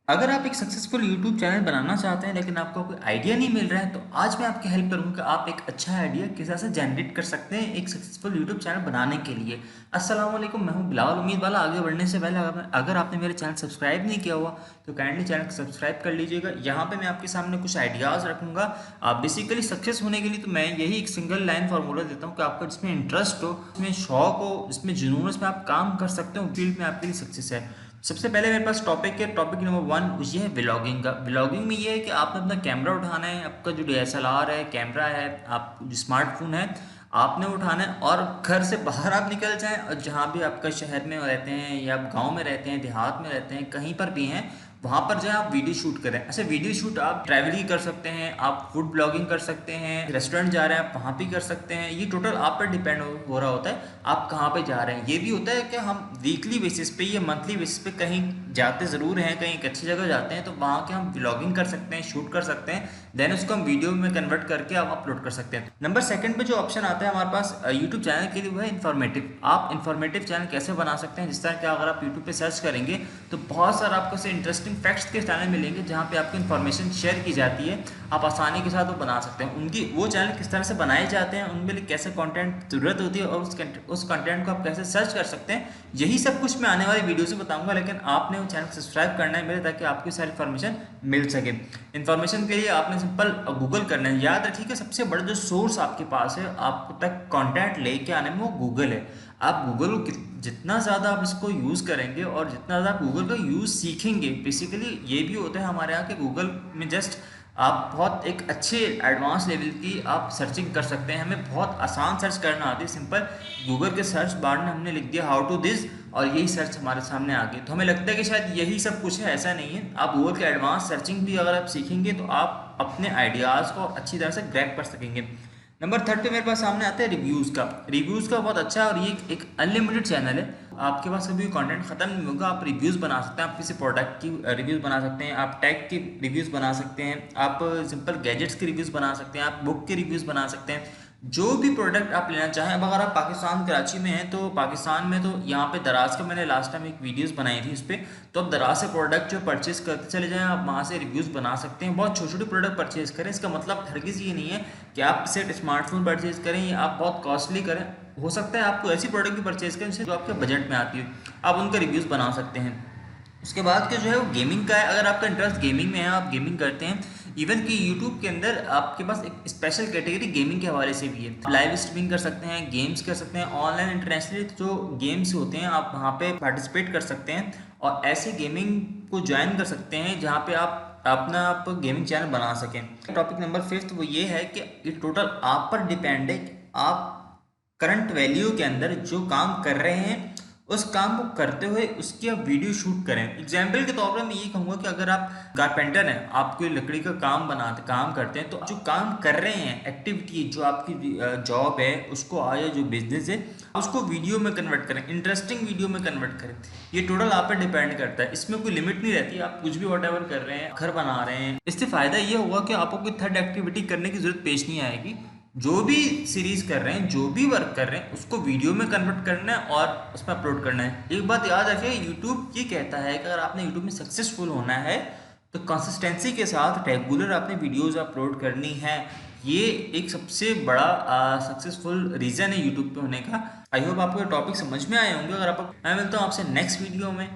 अगर आप एक सक्सेसफुल यूट्यूब चैनल बनाना चाहते हैं लेकिन आपको कोई आइडिया नहीं मिल रहा है तो आज मैं आपकी हेल्प करूंगा कि आप एक अच्छा आइडिया किस तरह से जनरेट कर सकते हैं एक सक्सेसफुल यूट्यूब चैनल बनाने के लिए। अस्सलाम वालेकुम, मैं हूं बिलावल। उम्मीद वाला। आगे बढ़ने से पहले अगर आपने मेरे चैनल सब्सक्राइब नहीं किया हुआ तो काइंडली चैनल को सब्सक्राइब कर लीजिएगा। यहाँ पे मैं आपके सामने कुछ आइडियाज़ रखूंगा। आप बेसिकली सक्सेस होने के लिए तो मैं यही एक सिंगल लाइन फार्मूला देता हूँ कि आपका जिसमें इंटरेस्ट हो, जिसमें शौक हो, जिसमें जुनून हो, उसमें आप काम कर सकते हो, फील्ड में आपके लिए सक्सेस है। सबसे पहले मेरे पास टॉपिक है। टॉपिक नंबर वन ये है व्लॉगिंग का। व्लॉगिंग में ये है कि आपने अपना कैमरा उठाना है, आपका जो DSLR है, कैमरा है, आप जो स्मार्टफोन है, आपने उठाना है और घर से बाहर आप निकल जाएं और जहाँ भी आपका शहर में रहते हैं या आप गांव में रहते हैं, देहात में रहते हैं, कहीं पर भी हैं, वहाँ पर जो है आप वीडियो शूट करें। ऐसे वीडियो शूट आप ट्रैवलिंग कर सकते हैं, आप फूड ब्लॉगिंग कर सकते हैं, रेस्टोरेंट जा रहे हैं आप वहाँ भी कर सकते हैं। ये टोटल आप पर डिपेंड हो रहा होता है आप कहाँ पे जा रहे हैं। ये भी होता है कि हम वीकली बेसिस पे या मंथली बेसिस पे कहीं जाते ज़रूर हैं, कहीं एक अच्छी जगह जाते हैं तो वहाँ के हम व्लॉगिंग कर सकते हैं, शूट कर सकते हैं, देन उसको हम वीडियो में कन्वर्ट करके आप अपलोड कर सकते हैं। नंबर सेकंड पे जो ऑप्शन आता है हमारे पास यूट्यूब चैनल के लिए वो है इन्फॉर्मेटिव। आप इन्फॉर्मेटिव चैनल कैसे बना सकते हैं, जिस तरह कि अगर आप यूट्यूब पे सर्च करेंगे तो बहुत सारा आपको से इंटरेस्टिंग फैक्ट्स के चैनल मिलेंगे जहाँ पे आपको इन्फॉर्मेशन शेयर की जाती है। आप आसानी के साथ वो बना सकते हैं। उनकी वो चैनल किस तरह से बनाए जाते हैं, उनके लिए कैसे कंटेंट ज़रूरत होती है और उस कंटेंट को आप कैसे सर्च कर सकते हैं, यही सब कुछ मैं आने वाली वीडियो से बताऊंगा। लेकिन आपने वो चैनल सब्सक्राइब करना है मेरे, ताकि आपको सारी इन्फॉर्मेशन मिल सके। इन्फॉर्मेशन के लिए आपने सिंपल गूगल करना है। याद रखिए कि सबसे बड़ा जो सोर्स आपके पास है आप तक कंटेंट लेके आने में वो गूगल है। आप गूगल को जितना ज़्यादा आप इसको यूज़ करेंगे और जितना ज़्यादा आप गूगल का यूज़ सीखेंगे, बेसिकली ये भी होता है हमारे यहाँ के गूगल में जस्ट आप बहुत एक अच्छे एडवांस लेवल की आप सर्चिंग कर सकते हैं। हमें बहुत आसान सर्च करना आती है। सिंपल गूगल के सर्च बार में हमने लिख दिया हाउ टू दिस और यही सर्च हमारे सामने आ गई। तो हमें लगता है कि शायद यही सब कुछ है, ऐसा नहीं है। आप गूगल के एडवांस सर्चिंग भी अगर आप सीखेंगे तो आप अपने आइडियाज़ को अच्छी तरह से ग्रैब कर सकेंगे। नंबर थर्ड पे मेरे पास सामने आता है रिव्यूज़ का। रिव्यूज़ का बहुत अच्छा है और ये एक अनलिमिटेड चैनल है। आपके पास कभी कंटेंट ख़त्म नहीं होगा। आप रिव्यूज़ बना सकते हैं, आप किसी प्रोडक्ट की रिव्यूज़ बना सकते हैं, आप टैग की रिव्यूज़ बना सकते हैं, आप सिंपल गैजेट्स के रिव्यूज़ बना सकते हैं, आप बुक के रिव्यूज़ बना सकते हैं। जो भी प्रोडक्ट आप लेना चाहें। अब अगर आप पाकिस्तान कराची में हैं तो पाकिस्तान में तो यहाँ पे दराज का मैंने लास्ट टाइम एक वीडियोस बनाई थी उस पर। तो आप दराज से प्रोडक्ट जो परचेज करते चले जाएं, आप वहाँ से रिव्यूज़ बना सकते हैं। बहुत छोटे छोटे प्रोडक्ट परचेज करें। इसका मतलब हरगिज़ ये नहीं है कि आप सेट स्मार्टफोन परचेज करें या आप बहुत कॉस्टली करें। हो सकता है आपको ऐसी प्रोडक्ट भी परचेज करें जो आपके बजट में आती हो, आप उनका रिव्यूज़ बना सकते हैं। उसके बाद के जो है वो गेमिंग का है। अगर आपका इंटरेस्ट गेमिंग में है, आप गेमिंग करते हैं, इवन कि यूट्यूब के अंदर आपके पास एक स्पेशल कैटेगरी गेमिंग के हवाले से भी है। लाइव स्ट्रीमिंग कर सकते हैं, गेम्स कर सकते हैं, ऑनलाइन इंटरनेशनली जो गेम्स होते हैं आप वहाँ पे पार्टिसिपेट कर सकते हैं और ऐसे गेमिंग को ज्वाइन कर सकते हैं जहाँ पे आप गेमिंग चैनल बना सकें। टॉपिक नंबर फिफ्थ वो ये है कि ये टोटल आप पर डिपेंड है कि आप करंट वैल्यू के अंदर जो काम कर रहे हैं उस काम को करते हुए उसकी आप वीडियो शूट करें। एग्जाम्पल के तौर पर मैं ये कहूँगा कि अगर आप कारपेंटर हैं, आप कोई लकड़ी का काम करते हैं, तो जो काम कर रहे हैं एक्टिविटी जो आपकी जॉब है उसको या जो बिजनेस है उसको वीडियो में कन्वर्ट करें, इंटरेस्टिंग वीडियो में कन्वर्ट करें। ये टोटल आप पर डिपेंड करता है। इसमें कोई लिमिट नहीं रहती। आप कुछ भी वॉटेवर कर रहे हैं, घर बना रहे हैं, इससे फ़ायदा ये होगा कि आपको कोई थर्ड एक्टिविटी करने की ज़रूरत पेश नहीं आएगी। जो भी सीरीज कर रहे हैं, जो भी वर्क कर रहे हैं, उसको वीडियो में कन्वर्ट करना है और उसमें अपलोड करना है। एक बात याद रखिए, यूट्यूब ये कहता है कि अगर आपने यूट्यूब में सक्सेसफुल होना है तो कंसिस्टेंसी के साथ रेगुलर आपने वीडियोस अपलोड करनी है। ये एक सबसे बड़ा सक्सेसफुल रीज़न है यूट्यूब पे होने का। आई होप आपको टॉपिक समझ में आए होंगे। अगर आप मैं मिलता हूँ आपसे नेक्स्ट वीडियो में।